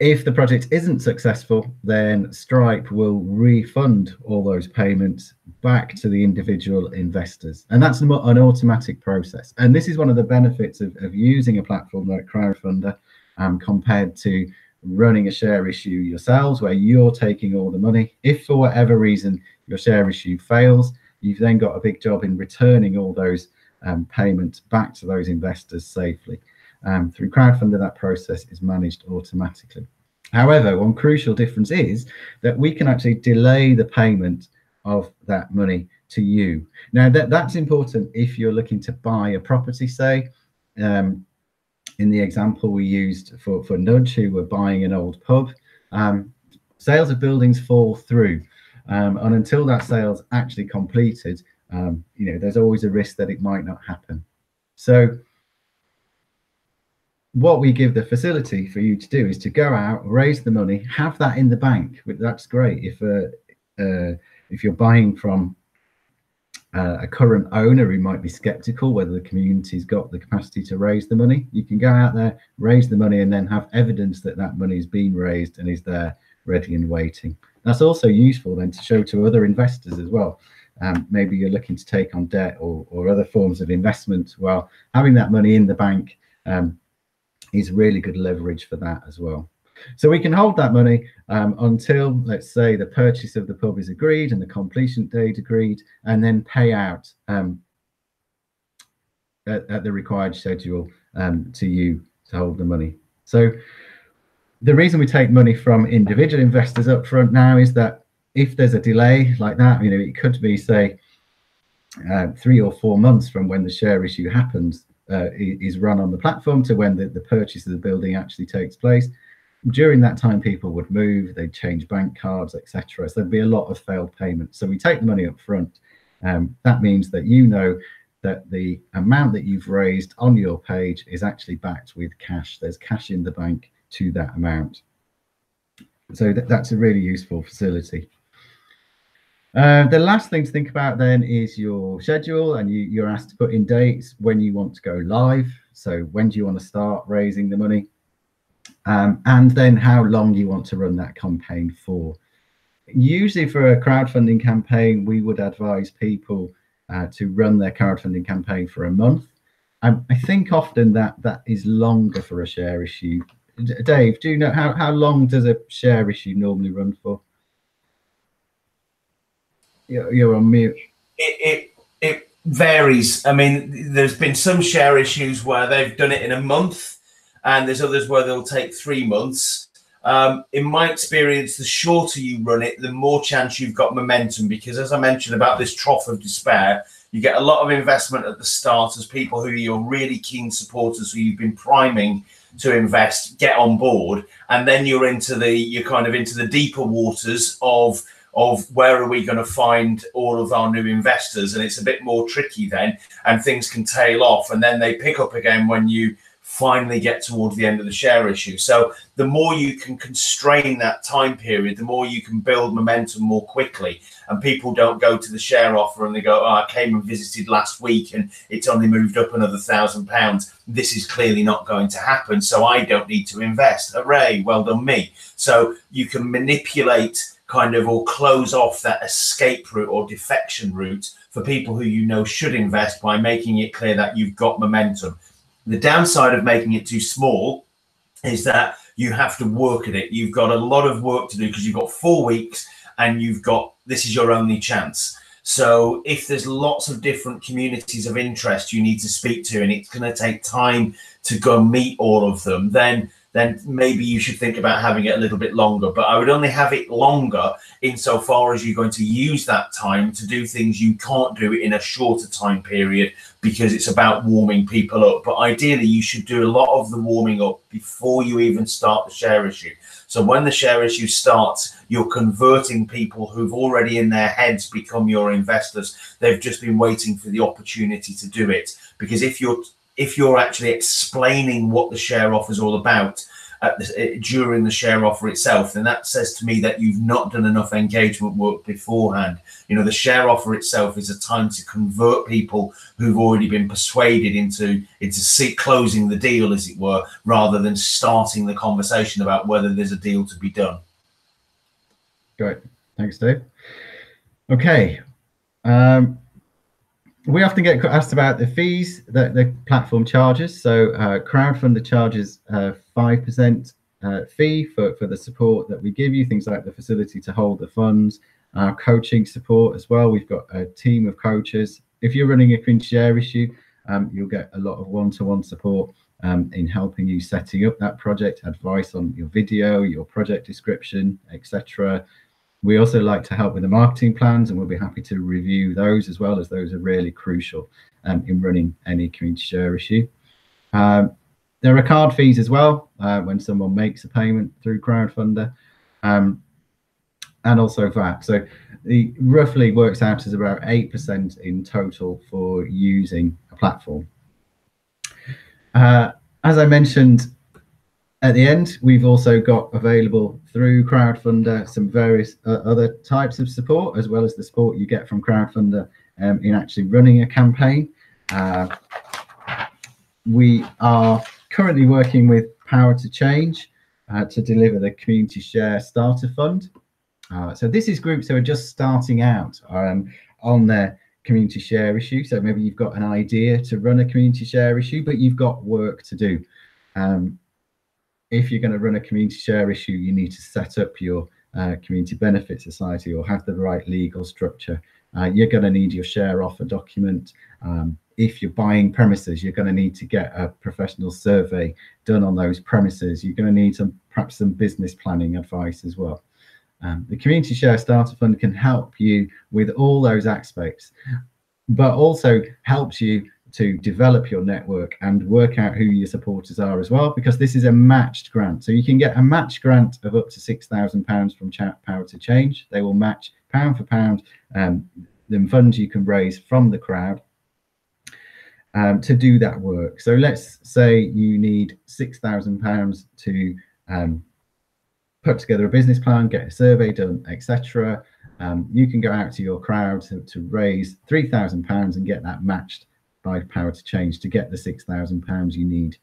If the project isn't successful, then Stripe will refund all those payments back to the individual investors. And that's an automatic process. And this is one of the benefits of using a platform like Crowdfunder compared to running a share issue yourselves, where you're taking all the money. If for whatever reason your share issue fails, you've then got a big job in returning all those payments back to those investors safely. Through Crowdfunder, that process is managed automatically. However, one crucial difference is that we can actually delay the payment of that money to you. Now, that's important if you're looking to buy a property, say, in the example we used for Nudge, who were buying an old pub. Sales of buildings fall through, and until that sale's actually completed, there's always a risk that it might not happen. So what we give the facility for you to do is to go out, raise the money, have that in the bank. That's great if you're buying from a current owner who might be skeptical whether the community's got the capacity to raise the money. You can go out there, raise the money, and then have evidence that that money's been raised and is there ready and waiting. That's also useful then to show to other investors as well. Maybe you're looking to take on debt or other forms of investment. Well, having that money in the bank is really good leverage for that as well. So we can hold that money until, let's say, the purchase of the pub is agreed and the completion date agreed, and then pay out at the required schedule to you to hold the money. So the reason we take money from individual investors up front now is that if there's a delay like that, it could be, say, 3 or 4 months from when the share issue happens, is run on the platform to when the purchase of the building actually takes place. During that time, people would move, they'd change bank cards, etc. So there'd be a lot of failed payments. So we take the money up front That means that you know that the amount that you've raised on your page is actually backed with cash. There's cash in the bank to that amount. So that's a really useful facility. The last thing to think about then is your schedule, and you're asked to put in dates when you want to go live. So when do you want to start raising the money? And then how long you want to run that campaign for. Usually for a crowdfunding campaign, we would advise people to run their crowdfunding campaign for a month. I think often that is longer for a share issue. Dave, do you know how long does a share issue normally run for? You're on mute. It varies. I mean, there's been some share issues where they've done it in a month, and there's others where they'll take 3 months. In my experience, the shorter you run it, the more chance you've got momentum, because as I mentioned about this trough of despair, you get a lot of investment at the start as people who you're really keen supporters who you've been priming to invest get on board, and then you're kind of into the deeper waters of where are we going to find all of our new investors, and it's a bit more tricky then, and things can tail off, and then they pick up again when you finally get towards the end of the share issue. So the more you can constrain that time period, the more you can build momentum more quickly, and people don't go to the share offer and they go, oh, I came and visited last week and it's only moved up another £1,000. This is clearly not going to happen, so I don't need to invest. Hooray, well done me. So you can manipulate kind of or close off that escape route or defection route for people who you know should invest by making it clear that you've got momentum. The downside of making it too small is that you have to work at it. You've got a lot of work to do because you've got 4 weeks and this is your only chance. So if there's lots of different communities of interest you need to speak to, and it's going to take time to go meet all of them, then maybe you should think about having it a little bit longer. But I would only have it longer insofar as you're going to use that time to do things you can't do in a shorter time period, because it's about warming people up. But ideally, you should do a lot of the warming up before you even start the share issue. So when the share issue starts, you're converting people who've already in their heads become your investors. They've just been waiting for the opportunity to do it. Because if you're actually explaining what the share offer is all about during the share offer itself, then that says to me that you've not done enough engagement work beforehand. You know, the share offer itself is a time to convert people who've already been persuaded into closing the deal, as it were, rather than starting the conversation about whether there's a deal to be done. Great, thanks, Dave. Okay. We often get asked about the fees that the platform charges. So Crowdfunder charges 5% fee for the support that we give you, things like the facility to hold the funds, our coaching support as well. We've got a team of coaches. If you're running a community share issue, you'll get a lot of one-to-one support in helping you setting up that project, advice on your video, your project description, etc. We also like to help with the marketing plans, and we'll be happy to review those as well, as those are really crucial in running any community share issue. There are card fees as well when someone makes a payment through Crowdfunder, and also VAT. So it roughly works out as about 8% in total for using a platform. As I mentioned, at the end, we've also got available through Crowdfunder some various other types of support, as well as the support you get from Crowdfunder in actually running a campaign. We are currently working with Power to Change to deliver the Community Share Starter Fund. So this is groups who are just starting out on their community share issue. So maybe you've got an idea to run a community share issue, but you've got work to do. If you're going to run a community share issue, you need to set up your community benefit society or have the right legal structure. You're going to need your share offer document. If you're buying premises, you're going to need to get a professional survey done on those premises. You're going to need perhaps some business planning advice as well. The Community Share Starter Fund can help you with all those aspects, but also helps you to develop your network and work out who your supporters are as well, because this is a matched grant. So you can get a matched grant of up to £6,000 from Power to Change. They will match pound for pound the funds you can raise from the crowd to do that work. So let's say you need £6,000 to put together a business plan, get a survey done, etc. You can go out to your crowd to raise £3,000 and get that matched by Power to Change to get the £6,000 you need.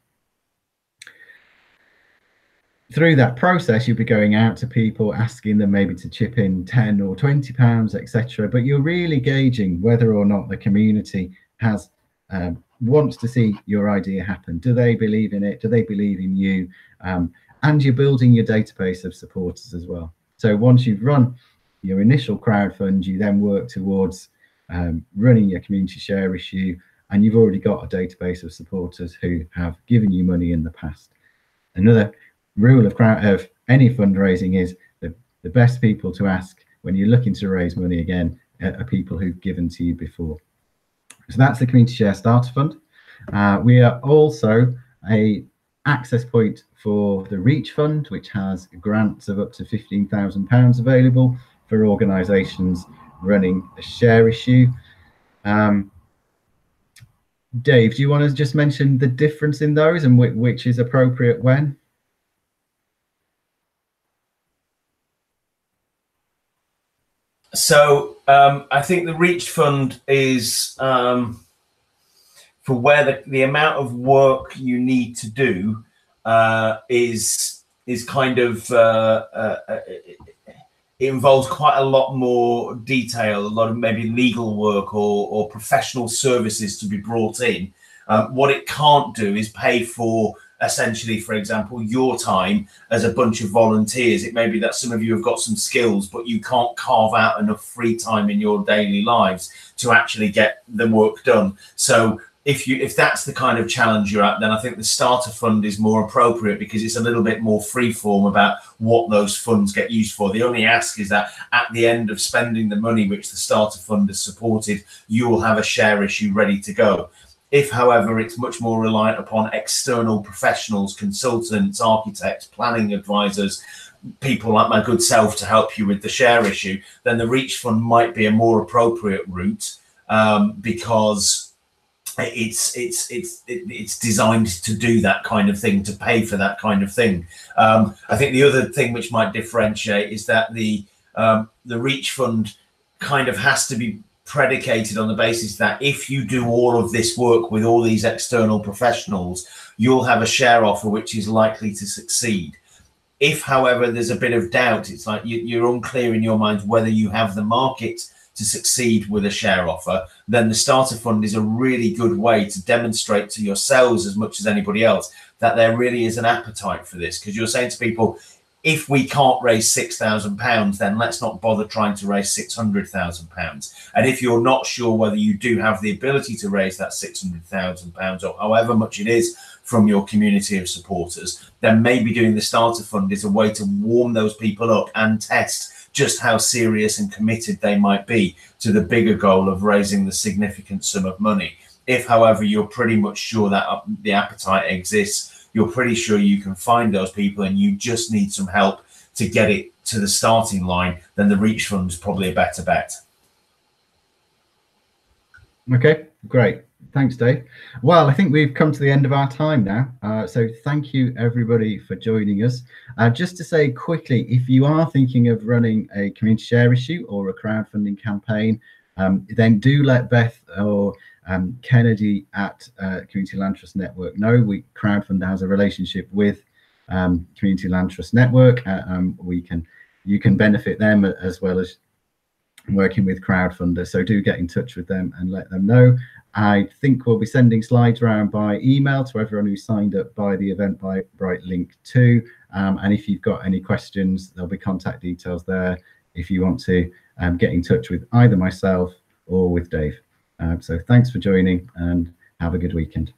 Through that process, you'll be going out to people, asking them maybe to chip in £10 or £20, etc. But you're really gauging whether or not the community has wants to see your idea happen. Do they believe in it? Do they believe in you? And you're building your database of supporters as well. So once you've run your initial crowdfund, you then work towards running your community share issue, and you've already got a database of supporters who have given you money in the past. Another rule of any fundraising is the best people to ask when you're looking to raise money again are people who've given to you before. So that's the Community Share Starter Fund. We are also a access point for the Reach Fund, which has grants of up to £15,000 available for organisations running a share issue. Dave, do you want to just mention the difference in those and which is appropriate when? So I think the Reach Fund is for where the amount of work you need to do is kind of it involves quite a lot more detail, a lot of maybe legal work or professional services to be brought in. What it can't do is pay for essentially, for example, your time as a bunch of volunteers. It may be that some of you have got some skills, but you can't carve out enough free time in your daily lives to actually get the work done. So if that's the kind of challenge you're at, then I think the starter fund is more appropriate because it's a little bit more freeform about what those funds get used for. The only ask is that at the end of spending the money which the starter fund has supported, you will have a share issue ready to go. If, however, it's much more reliant upon external professionals, consultants, architects, planning advisors, people like my good self to help you with the share issue, then the Reach Fund might be a more appropriate route because it's designed to do that kind of thing, to pay for that kind of thing. I think the other thing which might differentiate is that the Reach Fund kind of has to be predicated on the basis that if you do all of this work with all these external professionals, you'll have a share offer which is likely to succeed. If, however, there's a bit of doubt, it's like you're unclear in your mind whether you have the market to succeed with a share offer, then the starter fund is a really good way to demonstrate to yourselves as much as anybody else that there really is an appetite for this. Because you're saying to people, if we can't raise £6,000, then let's not bother trying to raise £600,000. And if you're not sure whether you do have the ability to raise that £600,000 or however much it is from your community of supporters, then maybe doing the starter fund is a way to warm those people up and test just how serious and committed they might be to the bigger goal of raising the significant sum of money. If, however, you're pretty much sure that the appetite exists, you're pretty sure you can find those people and you just need some help to get it to the starting line, then the Reach Fund is probably a better bet. Okay, great. Thanks, Dave. Well, I think we've come to the end of our time now. So thank you, everybody, for joining us. Just to say quickly, if you are thinking of running a community share issue or a crowdfunding campaign, then do let Beth or Kennedy at Community Land Trust Network know. Crowdfund has a relationship with Community Land Trust Network. You can benefit them as well as working with crowdfunders. So do get in touch with them and let them know. I think we'll be sending slides around by email to everyone who signed up by the Eventbrite link too. And if you've got any questions, there'll be contact details there if you want to get in touch with either myself or with Dave. So thanks for joining and have a good weekend.